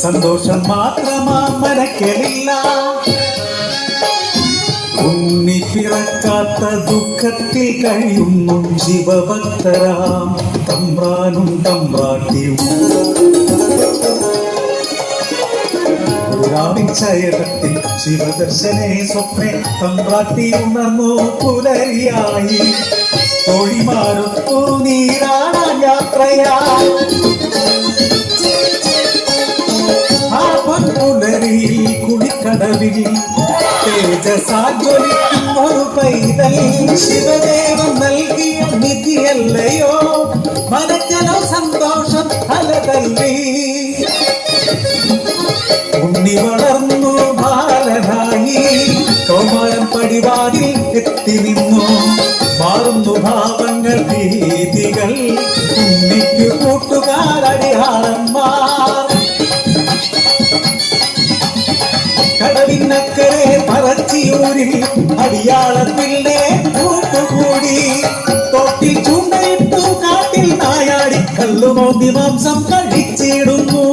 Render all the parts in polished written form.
സന്തോഷം മാത്രമാ മനക്കലില്ല. ഉണ്ണി പിറക്കാത്ത ദുഃഖത്തിൽ കഴിയുന്നു ശിവഭക്തരാം തമ്പ്രാനും തമ്പ്രാട്ടിയും. ചയനത്തിൽ ശിവദർശനേ സ്വപ്നെ തമ്പ്രാട്ടി ഉണർന്നു പുലരിയായി. തോഴിമാരൊത്തു നീരാണ യാത്രയായി. ആ പുലരിയിൽ കുളിക്കടവിൽ തേജസാജ്വലിക്കും ഒരു പൈതൽ ശിവദേവൻ നൽകിയ നിധിയല്ലയോ. മനക്കലോ സന്തോഷം അലതല്ലി. ഉണ്ണി വളർന്നു ബാലനായി കൗമാരം പടിവാതിൽ എത്തി നിന്നു. മാറുന്നു ഭാവങ്ങൾ ഭീതികൾ ഉണ്ണിക്കു കൂട്ടുകാരടിയാളന്മാർ. കടവിനക്കരെ പറച്ചിയൂരിൽ അടിയാളത്തിലെ കൂട്ടുകൂടി. തോട്ടിൽ ചൂണ്ടയിട്ടു കാട്ടിൽ നായാടി കല്ലുമോന്തി മാംസം കഴിച്ചിടുന്നു.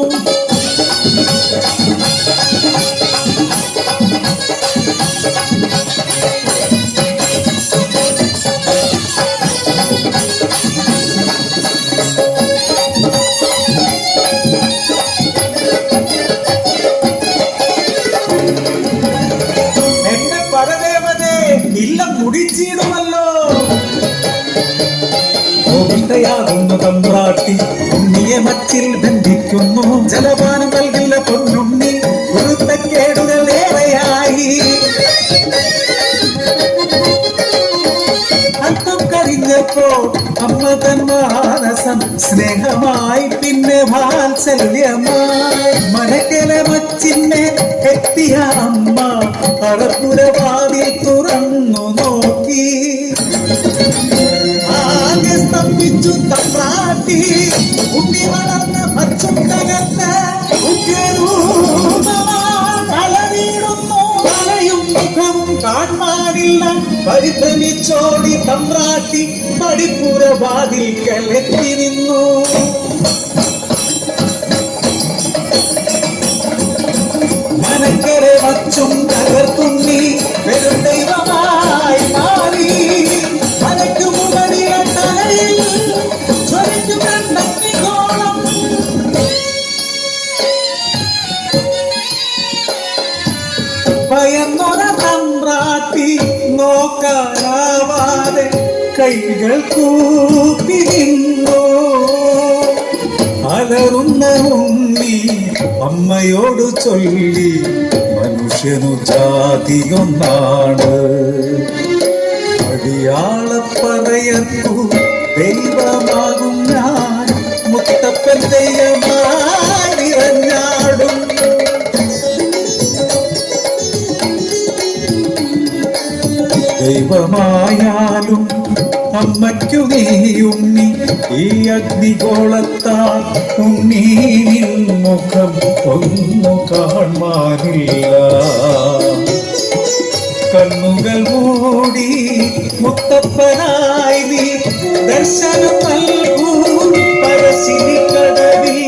ഇല്ല മുടിച്ചിടുമല്ലോ. കോപിഷ്ടയാകുന്നു തമ്പ്രാട്ടി ഉണ്ണിയെ മച്ചിൽ ബന്ധിക്കുന്നു. ജലപാനം നൽകില്ല പൊന്നുണ്ണി ഗുരുത്തക്കേടുകൾ ഏറെയായി. അർത്ഥം കഴിഞ്ഞപ്പോ അമ്മ തൻ മാനസം സ്നേഹമായി പിന്നെ വാത്സല്യമായി. മനക്കല മച്ചിന്നെ എത്തിയ അമ്മ അറപ്പുരവാതിൽ തുറന്നു നോക്കി. ആകെ സ്തംഭിച്ചു തമ്പ്രാട്ടി. ഉണ്ണി വളർന്ന മച്ചും തകർന്ന് അലവീടുന്നു. തലയും മുഖവും കാണാനില്ല. പരിഭ്രമിച്ചോടി തമ്പ്രാട്ടി പടിപ്പുരവാതിൽക്കൽ എത്തി നിന്നു. മനക്കരെ വച്ചും തകർത്തുണ്ണി വെറും ദൈവമായി മാറി. മനക്കു മുകളിലെ തലയിൽ ജ്വലിച്ചു കണ്ടോളം. ഭയന്നൊര തമ്പ്രാട്ടി നോക്കാനാവാതെ കൈകൾ കൂപ്പി നിന്നു. അലറുന്ന ഉണ്ണി അമ്മയോട് ചൊല്ലി മനുഷ്യനു ജാതിയൊന്നാണ്. അടിയാളപ്പറയർക്കു ദൈവമാകും ഞാൻ. മുത്തപ്പൻ ദൈവമായി ഇറഞ്ഞാടും. ദൈവമായാലും അമ്മയ്ക്കു നീ ഉണ്ണി. ഈ അഗ്നിഗോളത്താൽ ഉണ്ണി മുഖം ഒന്നു കാണാനില്ല. കണ്ണുകൾ മൂടി മുത്തപ്പനായി നീ ദർശനം നൽകൂ പരശിനി കടവിൽ.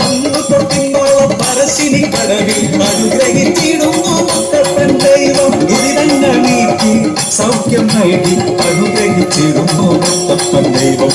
അന്നു തൊട്ടിന്നോളം പരശിനി കടവിൽ അനുഗ്രഹിച്ചിടുന്നു മുത്തപ്പൻ ദൈവം. ഇതിരങ്ങൾ നീക്കി സൗഖ്യം നൽകി അനുഗ്രഹിച്ചിരുന്നു മുത്തപ്പൻ ദൈവം.